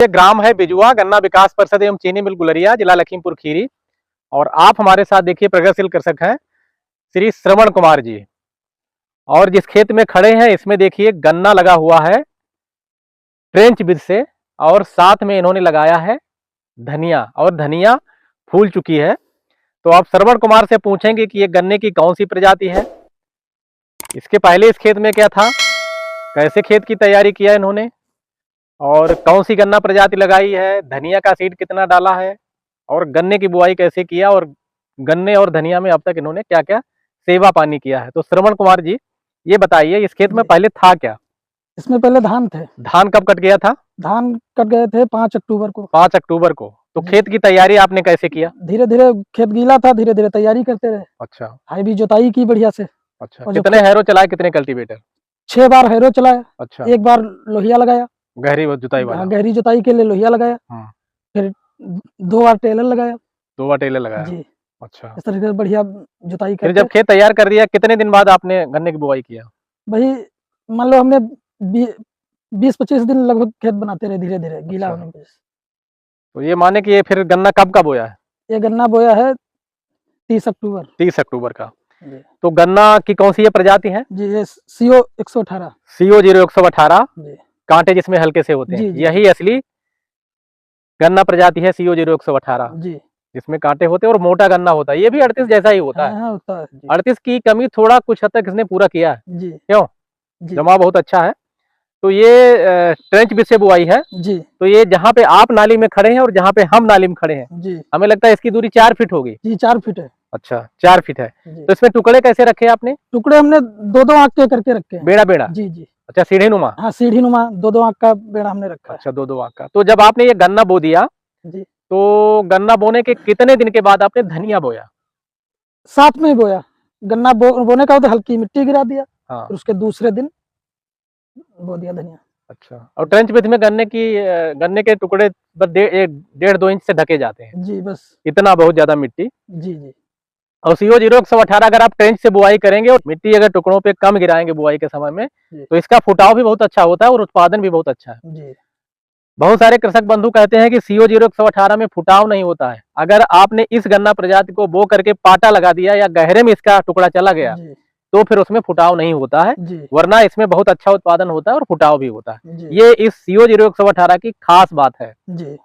ये ग्राम है बिजुआ, गन्ना विकास परिषद एवं चीनी मिल गुलरिया, जिला लखीमपुर खीरी। और आप हमारे साथ देखिए प्रगतिशील कृषक हैं श्री श्रवण कुमार जी। और जिस खेत में खड़े हैं इसमें देखिए गन्ना लगा हुआ है ट्रेंच विध से, और साथ में इन्होंने लगाया है धनिया, और धनिया फूल चुकी है। तो आप श्रवण कुमार से पूछेंगे कि ये गन्ने की कौन सी प्रजाति है, इसके पहले इस खेत में क्या था, कैसे खेत की तैयारी किया इन्होंने, और कौन सी गन्ना प्रजाति लगाई है, धनिया का सीड कितना डाला है, और गन्ने की बुआई कैसे किया, और गन्ने और धनिया में अब तक इन्होंने क्या क्या सेवा पानी किया है। तो श्रवण कुमार जी ये बताइए, इस खेत में पहले था क्या? इसमें पहले धान थे। धान कब कट गया था? धान कट गए थे 5 अक्टूबर को। 5 अक्टूबर को। तो खेत की तैयारी आपने कैसे किया? धीरे धीरे खेत गीला था, धीरे धीरे तैयारी करते रहे। अच्छा, हाई भी जोताई की बढ़िया से। अच्छा, कितने हैरो चलाए, कितने कल्टीवेटर? 6 बार हैरो चलाया। अच्छा, 1 बार लोहिया लगाया, गहरी जुताई वाला। गहरी जुताई के लिए लोहिया लगाया। फिर 2 बार टेलर लगाया। 2 बार टेलर लगाया जी। अच्छा, इस तरीके से बढ़िया जुताई फिर करके जब खेत तैयार कर दिया कितने दिन बाद आपने गन्ने की बुआई किया? भाई मान लो हमने 20-25 दिन लगभग खेत बनाते रहे, धीरे धीरे गीला अच्छा। होने के। तो ये माने कि ये फिर गन्ना कब का बोया है? ये गन्ना बोया है 30 अक्टूबर। 30 अक्टूबर का। जी। तो गन्ना की कौन सी ये प्रजाति है? जी, ये CO 118। CO 0118। जी। कांटे जिसमें हल्के से होते हैं, जी, जी। यही असली गन्ना प्रजाति है CO 0118, जी। जिसमें कांटे होते हैं और मोटा गन्ना होता है। ये भी 38 जैसा ही होता है। हाँ, होता है जी। 38 की कमी थोड़ा कुछ हद तक इसने पूरा किया है। जी। क्यों? जी। जमा बहुत अच्छा है। तो ये ट्रेंच विध से बुआई है। जी। तो ये जहाँ पे आप नाली में खड़े हैं और जहाँ पे हम नाली में खड़े हैं, जी। हमें लगता है इसकी दूरी 4 फीट होगी। जी, 4 फीट है। अच्छा, 4 फीट है। जी। तो इसमें टुकड़े कैसे रखे आपने? टुकड़े हमने 2-2 आंख के करके रखे हैं। बेड़ा बेड़ा? जी, जी। अच्छा, सीढ़ी नुमा? हाँ, सीढ़ी नुमा 2-2 आंख का बेड़ा हमने रखा है। अच्छा, 2-2 आंख का। तो जब आपने ये गन्ना बो दिया, जी। तो गन्ना बोने के कितने दिन के बाद आपने धनिया बोया? साथ में ही बोया। गन्ना बोने का तो हल्की मिट्टी गिरा दिया। हाँ। फिर उसके दूसरे दिन बो दिया धनिया। अच्छा, और ट्रेंच विधि में गन्ने के टुकड़े बस 1.5-2 इंच से ढके जाते हैं। जी, बस इतना बहुत ज्यादा मिट्टी। जी, जी। और CO 0118 अगर आप ट्रेंच से बुआई करेंगे और मिट्टी अगर टुकड़ों पे कम गिराएंगे बुआई के समय में, तो इसका फुटाव भी बहुत अच्छा होता है और उत्पादन भी बहुत अच्छा है। जी। बहुत सारे कृषक बंधु कहते हैं कि CO 0118 में फुटाव नहीं होता है। अगर आपने इस गन्ना प्रजाति को बो करके पाटा लगा दिया या गहरे में इसका टुकड़ा चला गया, जी। तो फिर उसमें फुटाव नहीं होता है, जी। वरना इसमें बहुत अच्छा उत्पादन होता है और फुटाव भी होता है। जी। ये इस CO 0118 की खास बात है। जी।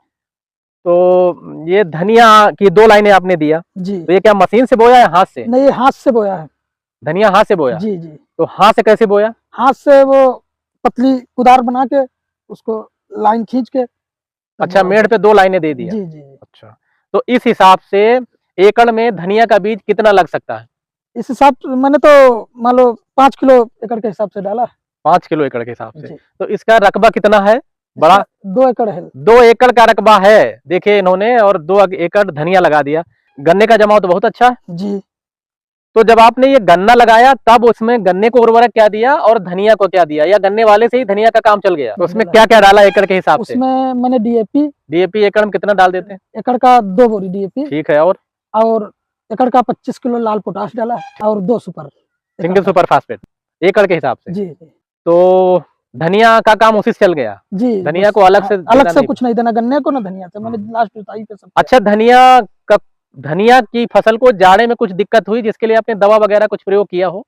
तो ये धनिया की 2 लाइनें आपने दिया, जी। तो ये क्या मशीन से बोया है हाथ से? नहीं, ये हाथ से बोया है। धनिया हाथ से बोया? जी, जी। तो हाथ से कैसे बोया? हाथ से वो पतली कुदार बना के उसको लाइन खींच के। अच्छा, मेड़ पे 2 लाइनें दे दिया। जी, जी। अच्छा, तो इस हिसाब से एकड़ में धनिया का बीज कितना लग सकता है? इस हिसाब से मैंने तो मान लो 5 किलो एकड़ के हिसाब से डाला। 5 किलो एकड़ के हिसाब से। जी। तो इसका रकबा कितना है? बड़ा 2 एकड़ है। 2 एकड़ का रकबा है। देखिए इन्होंने, और 2 एकड़ धनिया लगा दिया। गन्ने का जमाव तो बहुत अच्छा है। जी। तो जब आपने ये गन्ना लगाया तब उसमें गन्ने को उर्वरक क्या दिया और धनिया को क्या दिया, या गन्ने वाले से ही धनिया का काम चल गया? तो उसमें क्या क्या डाला एकड़ के हिसाब से? उसमें मैंने DAP एकड़ में कितना डाल देते हैं? एकड़ का 2 बोरी DAP। ठीक है। और एकड़ का 25 किलो लाल पोटाश डाला और 2 सुपर सिंगल सुपर फास्फेट एकड़ के हिसाब से। जी। तो धनिया का काम उसी से चल गया? जी, धनिया को अलग से कुछ नहीं देना, गन्ने को ना धनिया से मैंने लास्ट जुताई पे सब। अच्छा, धनिया की फसल को जाड़े में कुछ दिक्कत हुई जिसके लिए आपने दवा वगैरह कुछ प्रयोग किया हो?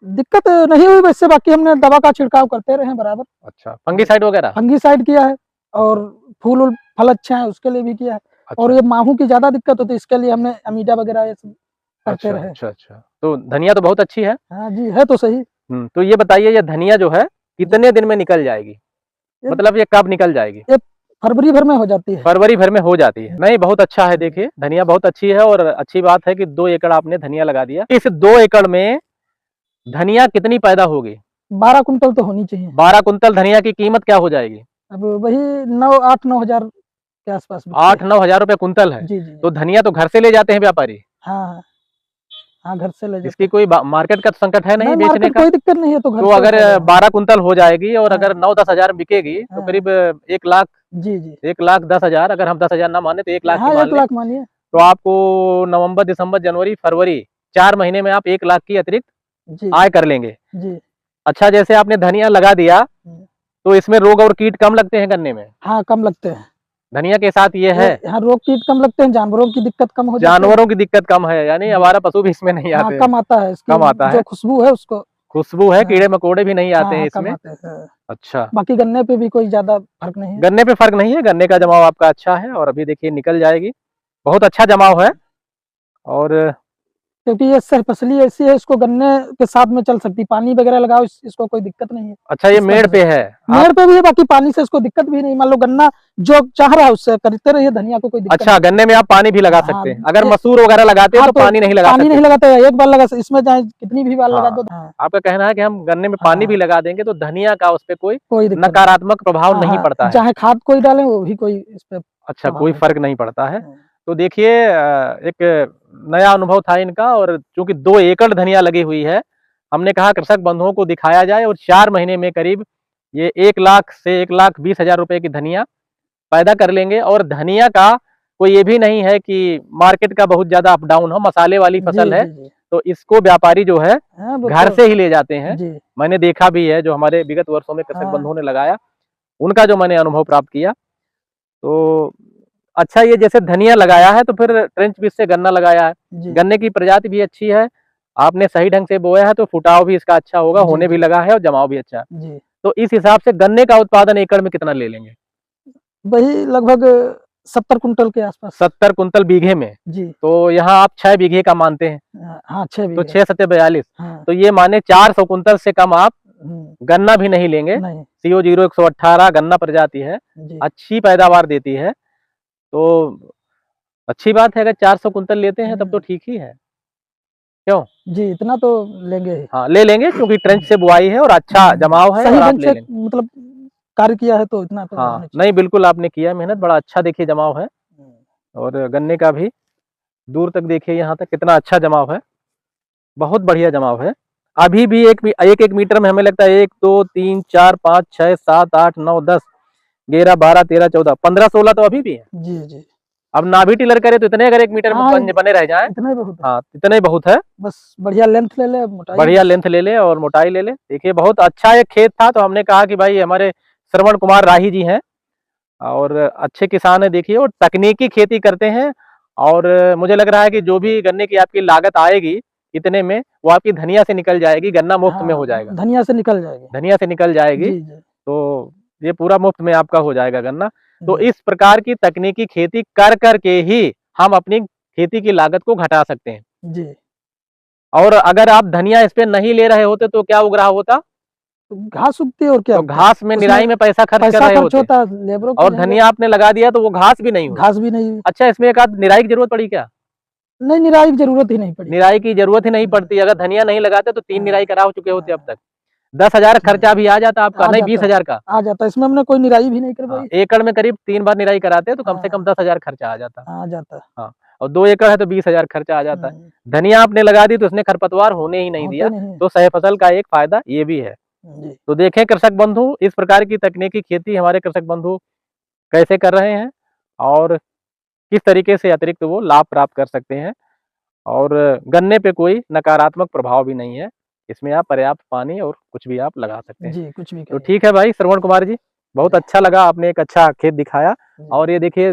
दिक्कत नहीं हुई वैसे, बाकी हमने दवा का छिड़काव करते रहे बराबर। अच्छा, फंगीसाइड वगैरह? फंगीसाइड किया है, और फूल फल अच्छे हैं उसके लिए भी किया है। अच्छा। और ये माहू की ज्यादा दिक्कत होती है, इसके लिए हमने अमीडा वगैरह ये सब करते रहे। अच्छा। तो धनिया तो बहुत अच्छी है। हाँ जी, है तो सही। तो ये बताइए, ये धनिया जो है कितने दिन में निकल जाएगी? मतलब ये कब निकल जाएगी? फरवरी भर में हो जाती है। फरवरी भर में हो जाती है। नहीं, बहुत अच्छा है। देखिए धनिया बहुत अच्छी है, और अच्छी बात है कि 2 एकड़ आपने धनिया लगा दिया। इस 2 एकड़ में धनिया कितनी पैदा होगी? 12 कुंटल तो होनी चाहिए। 12 कुंटल धनिया की कीमत क्या हो जाएगी? अब वही 8-9 हजार के आसपास। 8-9 हजार रुपए कुंटल है। जी, जी। तो धनिया तो घर से ले जाते हैं व्यापारी? हाँ, हाँ, घर से ले जाते। इसकी कोई मार्केट का संकट है नहीं बेचने का? कोई दिक्कत नहीं है। तो घर तो अगर 12 कुंटल हो जाएगी और अगर 9-10 हजार बिकेगी तो हाँ। करीब 1 लाख। जी, जी। 1,10,000, अगर हम 10,000 ना माने तो 1 लाख। हाँ, 1 लाख मानिए। तो आपको नवंबर, दिसंबर, जनवरी, फरवरी 4 महीने में आप 1 लाख की अतिरिक्त आय कर लेंगे। जी। अच्छा, जैसे आपने धनिया लगा दिया तो इसमें रोग और कीट कम लगते हैं गन्ने में? हाँ कम लगते हैं। धनिया के साथ ये है, हाँ रोग कीट कम लगते हैं, जानवरों की दिक्कत कम हो जाती है। जानवरों की दिक्कत कम है, यानी हमारा पशु भी इसमें नहीं हाँ आते हैं। कम आता है, इसकी कम आता है, जो खुशबू है उसको। खुशबू है, हाँ, कीड़े मकोड़े भी नहीं आते हैं हाँ, कम इसमें। आते हैं। अच्छा, बाकी गन्ने पे भी कोई ज्यादा फर्क नहीं है। गन्ने पे फर्क नहीं है, गन्ने का जमाव आपका अच्छा है और अभी देखिए निकल जाएगी, बहुत अच्छा जमाव है। और क्योंकि ये सर फसली ऐसी है, इसको गन्ने के साथ में चल सकती, पानी वगैरह लगाओ इसको कोई दिक्कत नहीं है। अच्छा, ये इसका मेड़ पे है, मेड़ पे भी है, बाकी पानी से इसको दिक्कत भी नहीं। मान लो गन्ना जो चाह रहा है उससे करते रहिए, धनिया को कोई दिक्कत अच्छा, गन्ने में आप पानी भी लगा हाँ, सकते हैं। अगर ये- मसूर वगैरह लगाते हैं हाँ, तो पानी नहीं लगा पानी सकते। नहीं लगाते हैं, एक बार लगा, इसमें चाहे कितनी भी बार लगा हाँ, दो। हाँ, आपका कहना है कि हम गन्ने में पानी हाँ, भी लगा देंगे तो धनिया का उस पे कोई कोई दिक्कत नहीं। नकारात्मक प्रभाव हाँ, नहीं हाँ, पड़ता है। चाहे खाद कोई डाले वो भी कोई इस पे अच्छा, प्रभाव कोई नहीं फर्क नहीं पड़ता है। पड़ता। तो देखिए एक नया अनुभव था इनका, और चूंकि 2 एकड़ धनिया लगी हुई है, हमने कहा कृषक बंधुओं को दिखाया जाए, और 4 महीने में करीब ये 1 लाख से 1,20,000 रुपए की धनिया पैदा कर लेंगे। और धनिया का कोई ये भी नहीं है कि मार्केट का बहुत ज्यादा अप डाउन हो, मसाले वाली फसल है, जी। तो इसको व्यापारी जो है हाँ, वो घर तो- से ही ले जाते हैं। जी मैंने देखा भी है, जो हमारे विगत वर्षों में कृषक हाँ। बंधुओं ने लगाया, उनका जो मैंने अनुभव प्राप्त किया। तो अच्छा, ये जैसे धनिया लगाया है तो फिर ट्रेंच बीज से गन्ना लगाया है, जी गन्ने की प्रजाति भी अच्छी है, आपने सही ढंग से बोया है तो फुटाव भी इसका अच्छा होगा, जी, होने भी जी। लगा है और जमाव भी अच्छा है। जी, तो इस हिसाब से गन्ने का उत्पादन एकड़ में कितना ले लेंगे? वही लगभग 70 कुंटल के आसपास। 70 कुंतल बीघे में? जी तो यहाँ आप 6 बीघे का मानते हैं, हाँ 6 तो बीघे। 6 सत्ते 42, हाँ तो ये माने 400 कुंतल से कम आप गन्ना भी नहीं लेंगे। नहीं CO 0118 गन्ना प्रजाति है, जी अच्छी पैदावार देती है, तो अच्छी बात है। अगर 400 कुंतल लेते हैं तब तो ठीक ही है, क्यों? जी इतना तो लेंगे ही। हाँ, ले लेंगे, क्योंकि ट्रेंच से बुआई है और अच्छा जमाव है सही और आप ढंग ले से लेंगे। मतलब कार्य किया है तो इतना तो होना हाँ, चाहिए। नहीं बिल्कुल आपने किया मेहनत, बड़ा अच्छा देखिए जमाव है, और गन्ने का भी दूर तक देखिए यहाँ तक कितना अच्छा जमाव है, बहुत बढ़िया जमाव है। अभी भी एक मीटर में हमें लगता है 1 2 3 4 5 6 7 8 9 10 11 12 13 14 15 16 तो अभी भी है। जी अब नाभि टिलर करे तो इतने अगर 1 मीटर में हाँ, बने रह जाए, इतना ही बहुत है। हाँ इतने बहुत है। बस बढ़िया लेंथ ले ले, मोटाई बढ़िया लेंथ ले ले और मोटाई ले ले। देखिए बहुत अच्छा एक खेत था, तो हमने कहा कि भाई हमारे श्रवण कुमार राही जी हैं और अच्छे किसान है, देखिए, और तकनीकी खेती करते हैं। और मुझे लग रहा है कि जो भी गन्ने की आपकी लागत आएगी इतने में, वो आपकी धनिया से निकल जाएगी, गन्ना मुफ्त में हो जाएगा, धनिया से निकल जाएगी। धनिया से निकल जाएगी, जी तो ये पूरा मुफ्त में आपका हो जाएगा गन्ना। तो जी इस प्रकार की तकनीकी खेती कर करके ही हम अपनी खेती की लागत को घटा सकते हैं। जी और अगर आप धनिया इस पे नहीं ले रहे होते तो क्या उग रहा होता? तो घास उगती है और क्या तो होता है? घास में, उसमें निराई में पैसा खर्च कर पैसा रहे खर्च होते, होता है, लेबरों की और झंझट, धनिया आपने लगा दिया तो वो घास भी नहीं हुई। घास भी नहीं हुई। अच्छा, इसमें एक आध निराई की जरूरत पड़ी क्या? नहीं, निराई की जरूरत ही नहीं पड़ी। निराई की जरूरत ही नहीं पड़ती। अगर धनिया नहीं लगाते तो 3 हाँ। निराई करा चुके होते अब तक। 10,000 खर्चा भी आ जाता आपका, आ नहीं जाता। 20,000 का आ जाता, इसमें हमने कोई निराई भी नहीं करवाई। एकड़ में करीब 3 बार निराई कराते तो कम से कम 10,000 खर्चा आ जाता। आ जाता। हाँ, और 2 एकड़ है तो 20,000 खर्चा आ जाता है। हम्म, धनिया आपने लगा दी तो उसने खरपतवार होने ही नहीं होते दिया, नहीं। तो सह फसल का एक फायदा ये भी है। जी तो देखें कृषक बंधु, इस प्रकार की तकनीकी खेती हमारे कृषक बंधु कैसे कर रहे हैं और किस तरीके से अतिरिक्त वो लाभ प्राप्त कर सकते हैं। और गन्ने पे कोई नकारात्मक प्रभाव भी नहीं है, इसमें आप पर्याप्त पानी और कुछ भी आप लगा सकते हैं। जी कुछ भी तो करिए। ठीक है भाई श्रवण कुमार जी, बहुत जी। अच्छा लगा, आपने एक अच्छा खेत दिखाया। और ये देखिए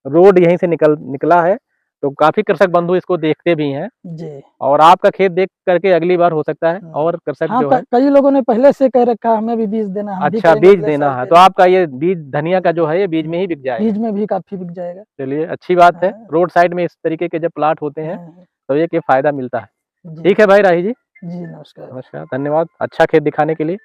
रोड यहीं से निकला है, तो काफी कृषक बंधु इसको देखते भी हैं, जी और आपका खेत देख करके अगली बार हो सकता है और कृषक हाँ, जो है, कई लोगों ने पहले से कह रखा हमें भी बीज देना, हम भी अच्छा करेंगे बीज अगले देना साल है, के तो आपका ये बीज धनिया का जो है ये बीज में ही बिक जाएगा। बीज में भी काफी बिक जाएगा। चलिए अच्छी बात है, हाँ। रोड साइड में इस तरीके के जब प्लाट होते हैं हाँ, तो ये फायदा मिलता है। जी ठीक है भाई राही जी, जी नमस्कार। नमस्कार, धन्यवाद अच्छा खेत दिखाने के लिए।